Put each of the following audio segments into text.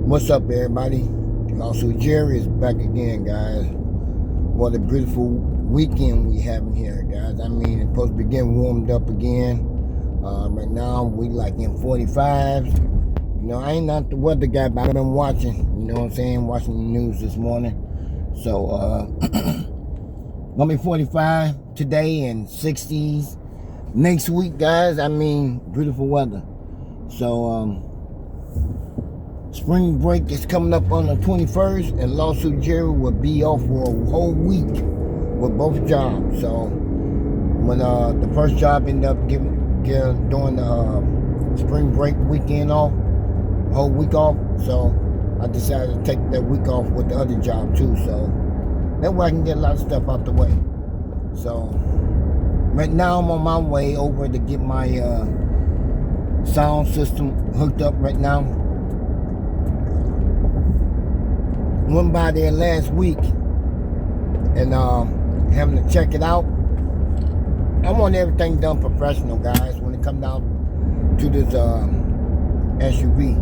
What's up, everybody? Lawsuit Jerry is back again, guys. What a beautiful weekend we having here, guys. I mean, it's supposed to be getting warmed up again. Right now, we like in 45s. You know, I ain't not the weather guy, but I've been watching. You know what I'm saying? Watching the news this morning. So, gonna be 45 today and 60s next week, guys. I mean, beautiful weather. So, spring break is coming up on the 21st, and Lawsuit Jerry will be off for a whole week with both jobs. So when the first job ended up doing the spring break weekend off, whole week off, so I decided to take that week off with the other job too. So that way I can get a lot of stuff out the way. So right now I'm on my way over to get my sound system hooked up right now. Went by there last week and having to check it out. I want everything done professional, guys, when it comes down to this SUV.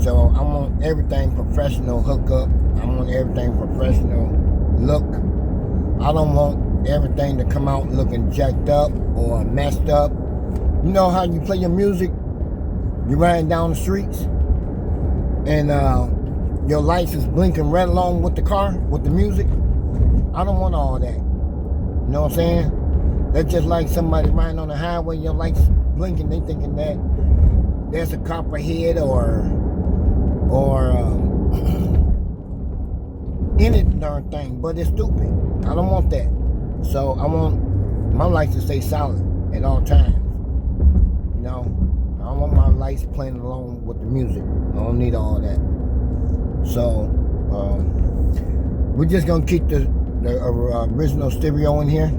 So I want everything professional hookup. I want everything professional look. I don't want everything to come out looking jacked up or messed up. You know how you play your music? You're riding down the streets and your lights is blinking right along with the car, with the music. I don't want all that. You know what I'm saying? That's just like somebody riding on the highway, your lights blinking, they thinking that there's a cop ahead or any darn thing, but it's stupid. I don't want that. So I want my lights to stay solid at all times. You know, I don't want my lights playing along with the music. I don't need all that. So we're just gonna keep the original stereo in here,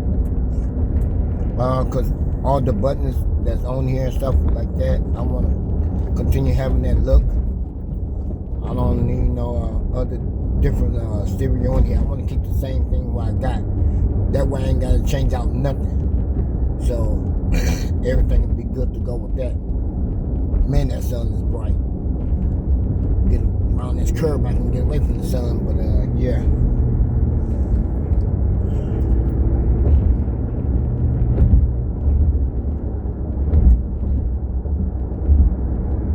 cause all the buttons that's on here and stuff like that, I want to continue having that look. I don't need no other different stereo in here. I want to keep the same thing what I got. That way I ain't gotta change out nothing. So everything will be good to go with that. Man, that sun is bright. Get around this curve, I can get away from the sun, but yeah.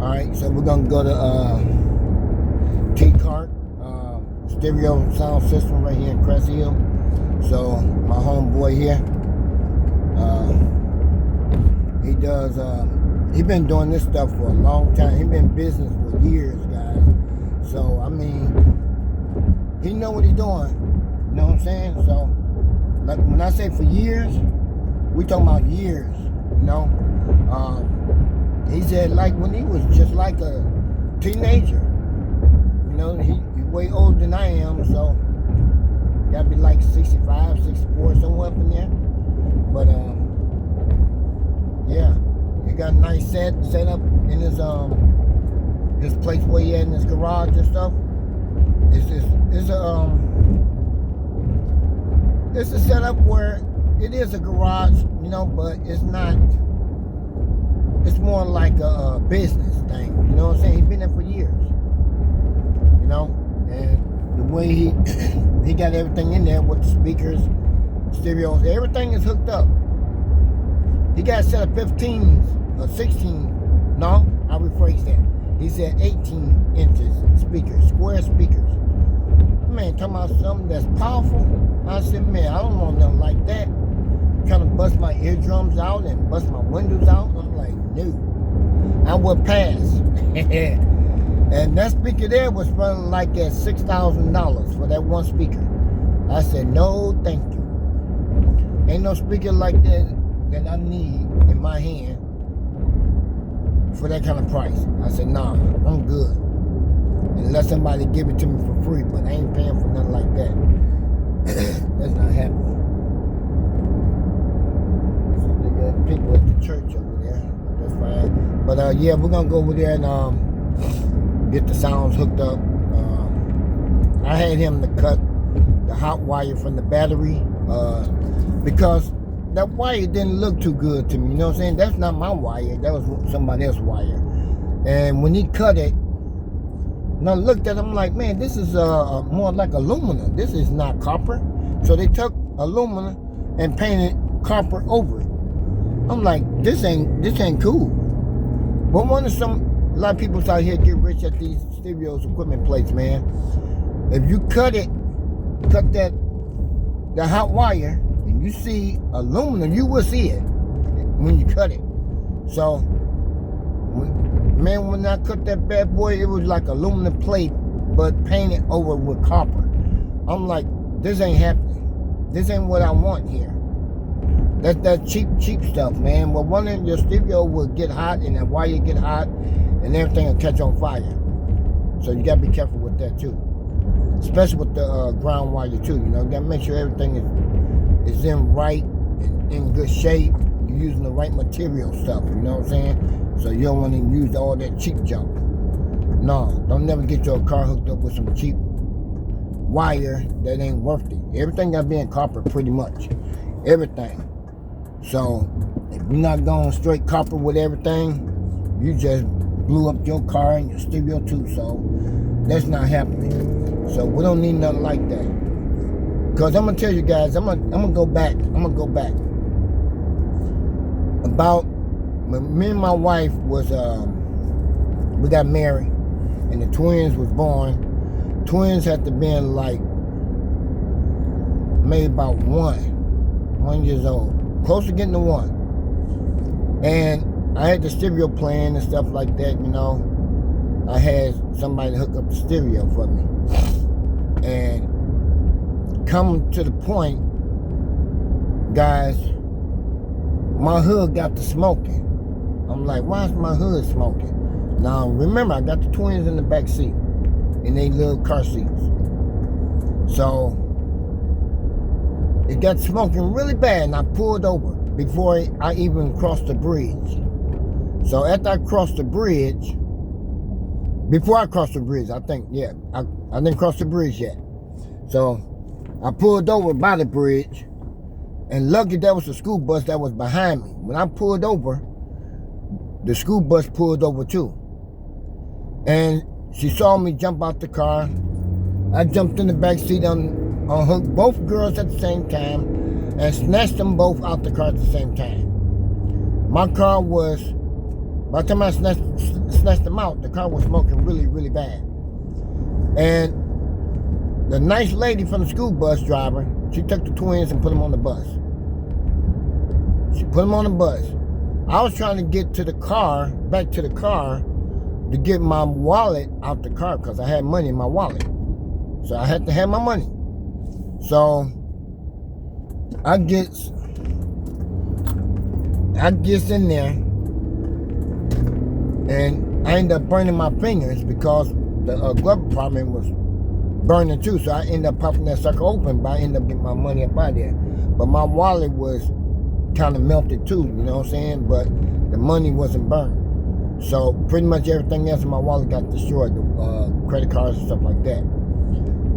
Alright, so we're gonna go to T-Cart stereo sound system right here in Crest Hill. So my homeboy here, he does he been doing this stuff for a long time. He been in business for years, guys. So I mean, he know what he doing. You know what I'm saying? So like when I say for years, we talking about years. You know, he said like when he was just like a teenager. You know, he way older than I am, so gotta be like 65, 64, somewhere up in there. But yeah, he got a nice set up in his place where he had in his garage and stuff. It's a setup where it is a garage, you know, but it's not. It's more like a business thing. You know what I'm saying? He's been there for years. You know, and the way he got everything in there with the speakers, stereos, everything is hooked up. He got a set of 15s or 16. No, I rephrase that. He said 18 inches speakers, square speakers. Man, talking about something that's powerful. I said, man, I don't want nothing like that. Kind of bust my eardrums out and bust my windows out. I'm like, no, I would pass. And that speaker there was running like at $6,000 for that one speaker. I said, no, thank you. Ain't no speaker like that I need in my hand for that kind of price. I said, nah, I'm good. Unless somebody give it to me for free, but I ain't paying for nothing like that. That's not happening. So they got people at the church over there. That's fine. But yeah, we're gonna go over there and get the sounds hooked up. I had him to cut the hot wire from the battery because that wire didn't look too good to me. You know what I'm saying? That's not my wire. That was somebody else's wire. And when he cut it, And I looked at it, I'm like, man, this is more like aluminum. This is not copper. So they took aluminum and painted copper over it. I'm like, this ain't cool. But a lot of people out here get rich at these stereos equipment plates, man. If you cut the hot wire, and you see aluminum, you will see it when you cut it. So, when I cut that bad boy, it was like aluminum plate, but painted over with copper. I'm like, this ain't happening. This ain't what I want here. That's that cheap stuff, man. Well, one of your stereo will get hot, and that wire get hot, and everything will catch on fire. So you gotta be careful with that too, especially with the ground wire too. You know, you gotta make sure everything is in good shape. You're using the right material stuff. You know what I'm saying? So you don't want to use all that cheap junk. No, don't never get your car hooked up with some cheap wire that ain't worth it. Everything gotta be in copper, pretty much. Everything. So if you're not going straight copper with everything, you just blew up your car and your stereo too. So that's not happening. So we don't need nothing like that. Cause I'm gonna tell you guys, I'm gonna go back. About when me and my wife was we got married and the twins was born. Twins had to be like maybe about 1 years old. Close to getting to 1. And I had the stereo playing and stuff like that, you know. I had somebody hook up the stereo for me. And come to the point, guys, my hood got to smoking. I'm like, why is my hood smoking? Now, remember, I got the twins in the back seat in their little car seats. So, it got smoking really bad, and I pulled over before I even crossed the bridge. So after I crossed the bridge, before I crossed the bridge, I think, yeah, I didn't cross the bridge yet. So I pulled over by the bridge, and lucky there was a school bus that was behind me. When I pulled over, the school bus pulled over too. And she saw me jump out the car. I jumped in the back seat, unhooked both girls at the same time, and snatched them both out the car at the same time. My car was, by the time I snatched them out, the car was smoking really, really bad. And the nice lady from the school bus driver, she took the twins and put them on the bus. She put them on the bus. I was trying to get to the car, back to the car, to get my wallet out the car because I had money in my wallet. So I had to have my money. So I gets in there, and I ended up burning my fingers because the glove compartment was burning too. So I ended up popping that sucker open, but I ended up getting my money up out of there. But my wallet was kind of melted too, you know what I'm saying? But the money wasn't burned. So pretty much everything else in my wallet got destroyed, the credit cards and stuff like that.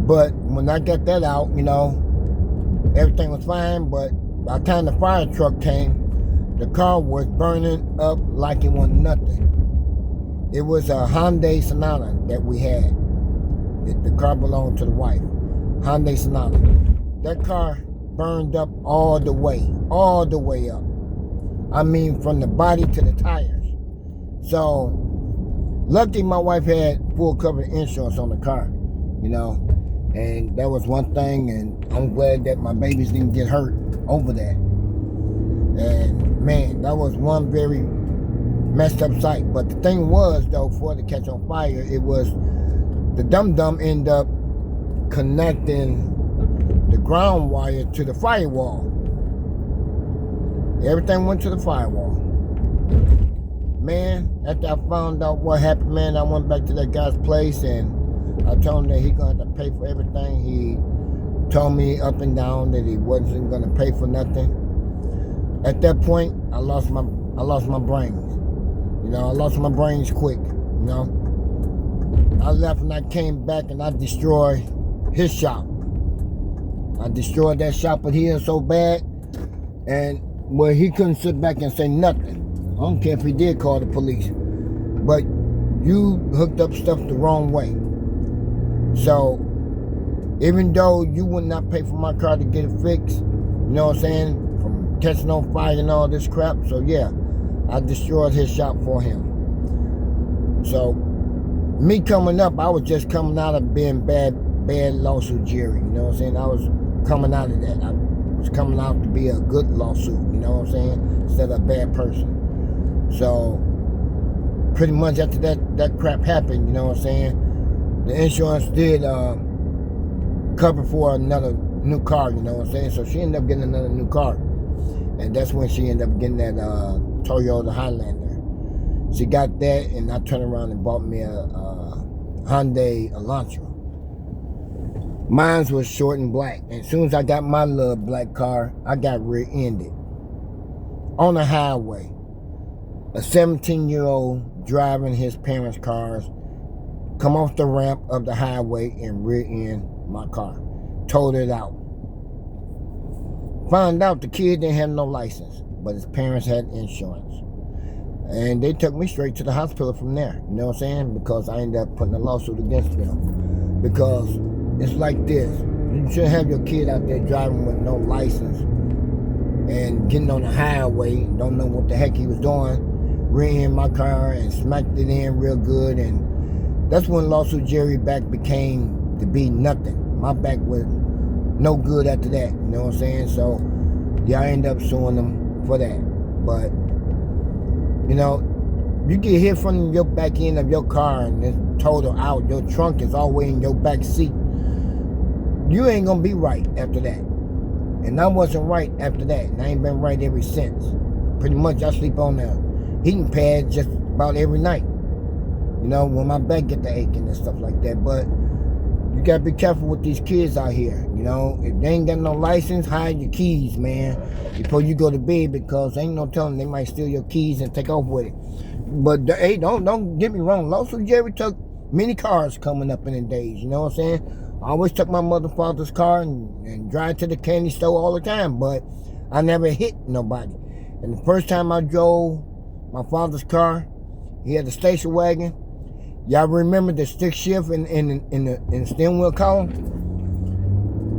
But when I got that out, you know, everything was fine. But by the time the fire truck came, the car was burning up like it was nothing. It was a Hyundai Sonata that we had. The car belonged to the wife. Hyundai Sonata. That car burned up all the way up. I mean, from the body to the tires. So, lucky my wife had full coverage insurance on the car, you know, and that was one thing, and I'm glad that my babies didn't get hurt over that. And man, that was one very messed up sight. But the thing was, though, for it to catch on fire, it was the dum-dum ended up connecting the ground wire to the firewall. Everything went to the firewall. Man, after I found out what happened, man, I went back to that guy's place and I told him that he gonna have to pay for everything. He told me up and down that he wasn't gonna pay for nothing. At that point, I lost my brains. You know, I lost my brains quick. You know, I left and I came back and I destroyed his shop. I destroyed that shop of his so bad, and where he couldn't sit back and say nothing. I don't care if he did call the police, but you hooked up stuff the wrong way. So even though you would not pay for my car to get it fixed, you know what I'm saying, from catching on fire and all this crap, so yeah, I destroyed his shop for him. So me coming up, I was just coming out of being bad lawsuit Jerry, you know what I'm saying? I was coming out of that. I was coming out to be a good lawsuit, you know what I'm saying, instead of a bad person. So pretty much after that crap happened, you know what I'm saying, the insurance did cover for another new car, you know what I'm saying? So she ended up getting another new car. And that's when she ended up getting that Toyota Highlander. She got that, and I turned around and bought me a Hyundai Elantra. Mine was short and black. And as soon as I got my little black car, I got rear-ended on the highway. A 17-year-old driving his parents' cars come off the ramp of the highway and rear-end my car. Totaled it out. Found out the kid didn't have no license, but his parents had insurance. And they took me straight to the hospital from there. You know what I'm saying? Because I ended up putting a lawsuit against them. Because it's like this. You shouldn't have your kid out there driving with no license and getting on the highway and don't know what the heck he was doing. Rear-ended my car and smacked it in real good. And that's when Lawsuit Jerry back became to be nothing. My back was no good after that. You know what I'm saying? So, yeah, I ended up suing them for that. But, you know, you get hit from your back end of your car and it's total out. Your trunk is all the way in your back seat. You ain't gonna be right after that. And I wasn't right after that. And I ain't been right ever since. Pretty much I sleep on the heating pad just about every night. You know, when my back get to aching and stuff like that. But you gotta be careful with these kids out here. You know, if they ain't got no license, hide your keys, man, before you go to bed, because ain't no telling they might steal your keys and take off with it. But hey, don't get me wrong. Lawsuit Jerry took many cars coming up in the days. You know what I'm saying? I always took my mother and father's car and drive to the candy store all the time, but I never hit nobody. And the first time I drove my father's car, he had a station wagon. Y'all remember the stick shift in the steering wheel column?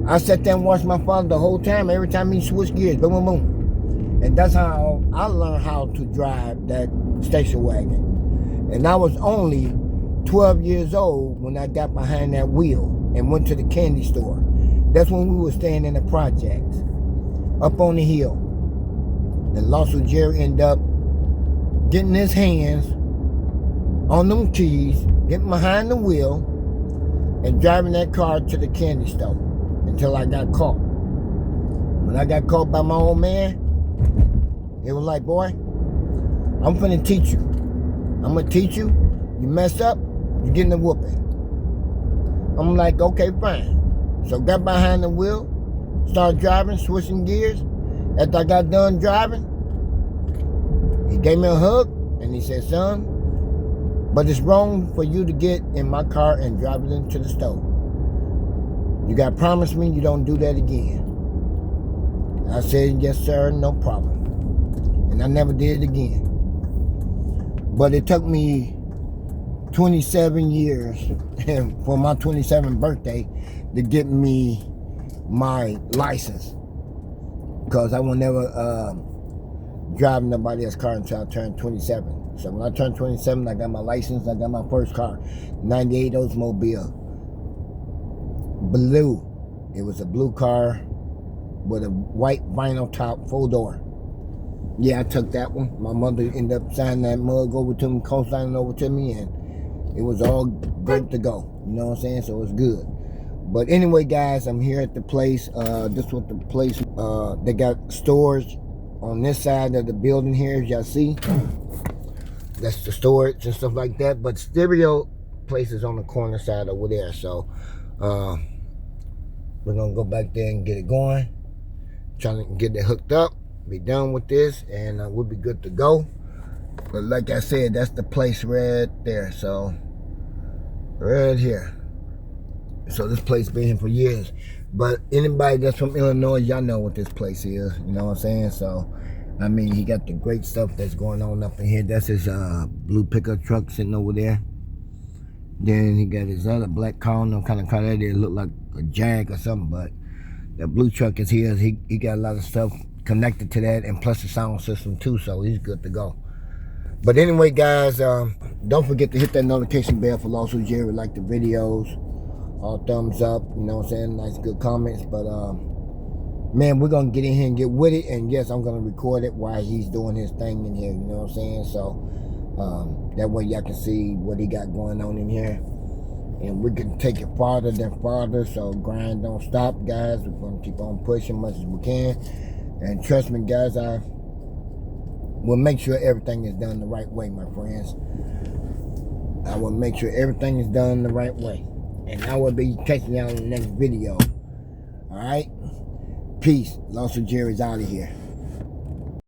I sat there and watched my father the whole time. Every time he switched gears, boom, boom, boom. And that's how I learned how to drive that station wagon. And I was only 12 years old when I got behind that wheel and went to the candy store. That's when we were staying in the projects, up on the hill. And Lawsuit Jerry ended up getting his hands on them keys, getting behind the wheel, and driving that car to the candy store until I got caught. When I got caught by my old man, it was like, boy, I'm finna teach you. I'm gonna teach you. You mess up, you're getting a whooping. I'm like, okay, fine. So got behind the wheel, started driving, switching gears. After I got done driving, he gave me a hug and he said, son, but it's wrong for you to get in my car and drive it into the store. You got to promise me you don't do that again. I said, yes, sir, no problem. And I never did it again. But it took me 27 years for my 27th birthday to get me my license. Because I will never drive nobody else's car until I turned 27. So when I turned 27, I got my license. I got my first car, 98 Oldsmobile, blue. It was a blue car with a white vinyl top, 4-door. Yeah, I took that one. My mother ended up signing that mug over to me, co-signing over to me, and it was all good to go. You know what I'm saying? So it's good. But anyway, guys, I'm here at the place. This was the place. They got storage on this side of the building here, as y'all see. That's the storage and stuff like that. But stereo place is on the corner side over there. So we're gonna go back there and get it going. Trying to get it hooked up. Be done with this, and we'll be good to go. But like I said, that's the place right there. So right here. So this place been here for years. But anybody that's from Illinois, y'all know what this place is. You know what I'm saying? So I mean, he got the great stuff that's going on up in here. That's his blue pickup truck sitting over there. Then he got his other black car. I don't know what kind of car that is. Look like a Jag or something, but the blue truck is his. He got a lot of stuff connected to that, and plus the sound system too, so he's good to go. But anyway, guys, don't forget to hit that notification bell for Lawsuit Jerry. Like the videos, all thumbs up, you know what I'm saying? Nice, good comments. But man, we're gonna get in here and get with it. And yes, I'm gonna record it while he's doing his thing in here, you know what I'm saying? So that way y'all can see what he got going on in here. And we can take it farther than farther. So grind don't stop, guys. We're gonna keep on pushing much as we can. And trust me, guys, we'll make sure everything is done the right way, my friends. I will make sure everything is done the right way. And I will be catching y'all in the next video. Alright? Peace. Lawsuit Jerry's out of here.